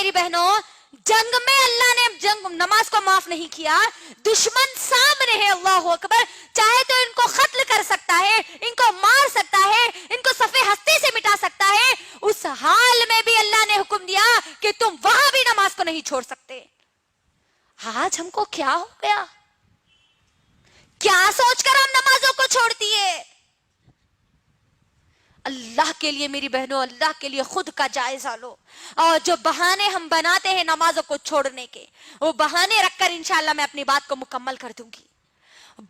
میری بہنوں جنگ میں اللہ نے نماز کو معاف نہیں کیا. دشمن سامنے ہے, اللہ اکبر, چاہے تو ان کو قتل کر سکتا ہے, ان کو مار سکتا ہے, ان کو صفحے ہستی سے مٹا سکتا ہے. اس حال میں بھی اللہ نے حکم دیا کہ تم وہاں بھی نماز کو نہیں چھوڑ سکتے. آج ہم کو کیا ہو گیا؟ کیا سوچ کر ہم نمازوں کو چھوڑتی ہے؟ اللہ کے لیے میری بہنوں, اللہ کے لیے خود کا جائزہ لو. اور جو بہانے ہم بناتے ہیں نمازوں کو چھوڑنے کے, وہ بہانے رکھ کر انشاءاللہ میں اپنی بات کو مکمل کر دوں گی.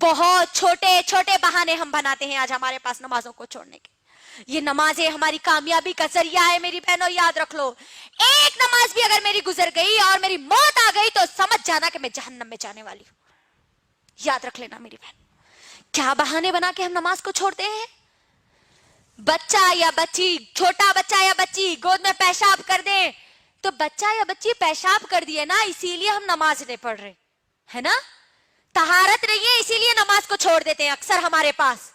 بہت چھوٹے چھوٹے بہانے ہم بناتے ہیں آج ہمارے پاس نمازوں کو چھوڑنے کے. یہ نمازیں ہماری کامیابی کا ذریعہ ہے میری بہنوں, یاد رکھ لو. ایک نماز بھی اگر میری گزر گئی اور میری موت آ گئی تو سمجھ جانا کہ میں جہنم میں جانے والی ہوں. یاد رکھ لینا میری بہن. کیا بہانے بنا کے ہم نماز کو چھوڑتے ہیں؟ بچہ یا بچی, چھوٹا بچہ یا بچی گود میں پیشاب کر دیں تو بچہ یا بچی پیشاب کر دیے نا, اسی لیے ہم نماز نہیں پڑھ رہے ہے نا. طہارت نہیں ہے اسی لیے نماز کو چھوڑ دیتے ہیں اکثر ہمارے پاس.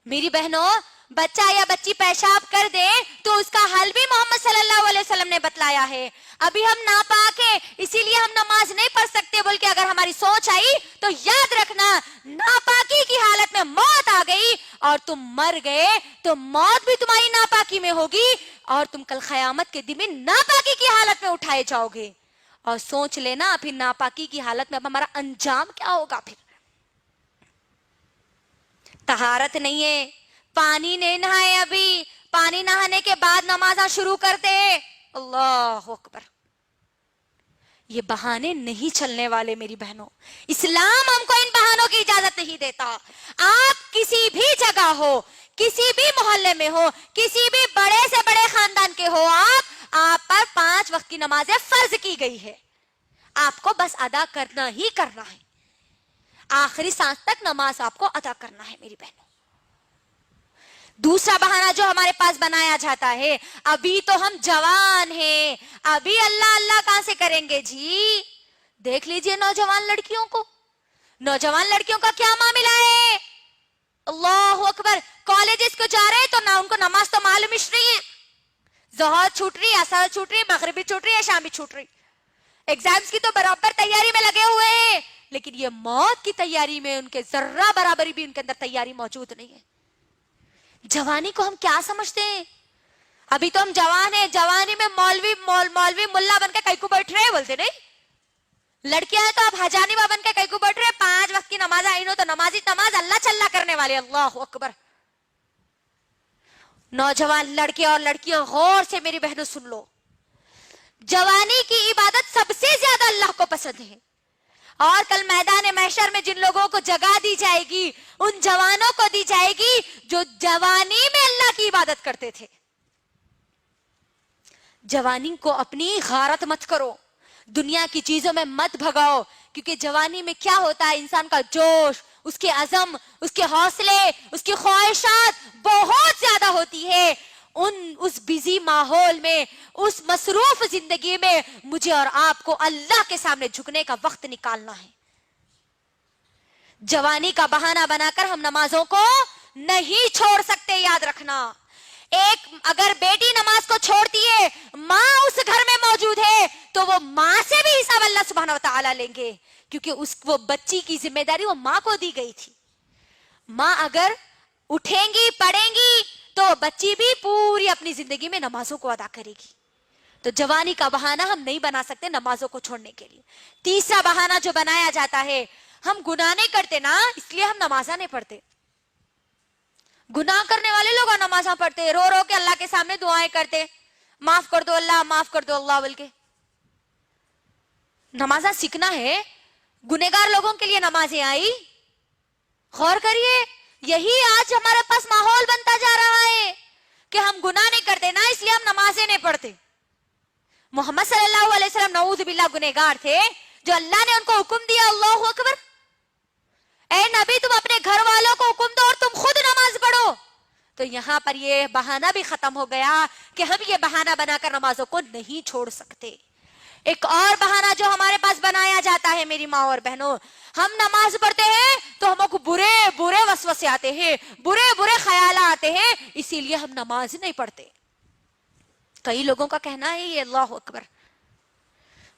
میری بہنوں, بچہ یا بچی پیشاب کر دے تو اس کا حل بھی محمد صلی اللہ علیہ وسلم نے بتلایا ہے. ابھی ہم ناپاک ہیں اسی لیے ہم نماز نہیں پڑھ سکتے بول کے اگر ہماری سوچ آئی تو یاد رکھنا, ناپاکی کی حالت میں موت آ گئی اور تم مر گئے تو موت بھی تمہاری ناپاکی میں ہوگی اور تم کل قیامت کے دن میں ناپاکی کی حالت میں اٹھائے جاؤ گے. اور سوچ لینا پھر ناپاکی کی حالت میں اب ہمارا انجام کیا ہوگا. پھر طہارت نہیں ہے, پانی نہیں نہائے, ابھی پانی نہانے کے بعد نمازاں شروع کرتے. اللہ اکبر. یہ بہانے نہیں چلنے والے میری بہنوں. اسلام ہم کو ان بہانوں کی اجازت نہیں دیتا. آپ کسی بھی جگہ ہو, کسی بھی محلے میں ہو, کسی بھی بڑے سے بڑے خاندان کے ہو, آپ پر 5 وقت کی نمازیں فرض کی گئی ہے. آپ کو بس ادا کرنا ہی کرنا ہے. آخری سانس تک نماز آپ کو ادا کرنا ہے میری بہنوں. دوسرا بہانہ جو ہمارے پاس بنایا جاتا ہے, ابھی تو ہم جوان ہیں, ابھی اللہ اللہ کہاں سے کریں گے جی. دیکھ لیجئے نوجوان لڑکیوں کو, نوجوان لڑکیوں کا کیا معاملہ ہے. اللہ اکبر. کالجز کو جا رہے ہیں تو نہ ان کو نماز تو معلوم ہی نہیں ہے. ظہر چھوٹ رہی, عصر چھوٹ رہی, مغربی چھوٹ رہی ہے, شامی چھوٹ رہی. ایگزامز کی تو برابر تیاری میں لگے ہوئے ہیں, لیکن یہ موت کی تیاری میں ان کے ذرہ برابری بھی ان کے اندر تیاری موجود نہیں ہے. جوانی کو ہم کیا سمجھتے ہیں؟ ابھی تو ہم جوان ہیں, جوانی میں مولوی ملا بن کے کئی کو بیٹھ رہے ہیں بولتے نہیں. لڑکیاں ہیں تو آپ حجانی بن کے کئی کو بیٹھ رہے ہیں. 5 وقت کی نماز آئی نو تو نماز اللہ چلا کرنے والے. اللہ اکبر. نوجوان لڑکے اور لڑکیاں غور سے میری بہنوں سن لو, جوانی کی عبادت سب سے زیادہ اللہ کو پسند ہے. اور کل میدان محشر میں جن لوگوں کو جگہ دی جائے گی ان جوانوں کو دی جائے گی جو جوانی میں اللہ کی عبادت کرتے تھے. جوانی کو اپنی غارت مت کرو, دنیا کی چیزوں میں مت بھگاؤ, کیونکہ جوانی میں کیا ہوتا ہے, انسان کا جوش, اس کے عزم, اس کے حوصلے, اس کی خواہشات بہت زیادہ ہوتی ہے. اس بزی ماحول میں, اس مصروف زندگی میں مجھے اور آپ کو اللہ کے سامنے جھکنے کا وقت نکالنا ہے. جوانی کا بہانہ بنا کر ہم نمازوں کو نہیں چھوڑ سکتے, یاد رکھنا. ایک اگر بیٹی نماز کو چھوڑتی ہے, ماں اس گھر میں موجود ہے تو وہ ماں سے بھی حساب اللہ سبحانہ و تعالیٰ لیں گے, کیونکہ وہ بچی کی ذمہ داری وہ ماں کو دی گئی تھی. ماں اگر اٹھیں گی, پڑھیں گی تو بچی بھی پوری اپنی زندگی میں نمازوں کو ادا کرے گی. تو جوانی کا بہانہ ہم نہیں بنا سکتے نمازوں کو چھوڑنے کے لیے. تیسرا بہانہ جو بنایا جاتا ہے, ہم گناہ نہیں کرتے نا اس لیے ہم نمازاں نہیں پڑھتے. گناہ کرنے والے لوگ نمازاں پڑھتے, رو رو کے اللہ کے سامنے دعائیں کرتے, معاف کر دو اللہ, معاف کر دو اللہ بول کے. نمازاں سیکھنا ہے, گنہگار لوگوں کے لیے نمازیں آئی. غور کریے, یہی آج ہمارے پاس ماحول بنتا جا رہا ہے کہ ہم گناہ نہیں کرتے نا اس لیے ہم نمازیں نہیں پڑھتے. محمد صلی اللہ علیہ وسلم نعوذ باللہ گنہگار تھے, جو اللہ نے ان کو حکم دیا. اللہ اکبر. اے نبی تم اپنے گھر والوں کو حکم دو اور تم خود نماز پڑھو. تو یہاں پر یہ بہانہ بھی ختم ہو گیا کہ ہم یہ بہانہ بنا کر نمازوں کو نہیں چھوڑ سکتے. ایک اور بہانہ جو ہمارے پاس بنایا جاتا ہے میری ماں اور بہنوں, ہم نماز پڑھتے ہیں تو ہم کو برے برے وسوسے آتے ہیں, برے برے خیالات آتے ہیں, اسی لیے ہم نماز نہیں پڑھتے. کئی لوگوں کا کہنا ہے یہ, اللہ اکبر,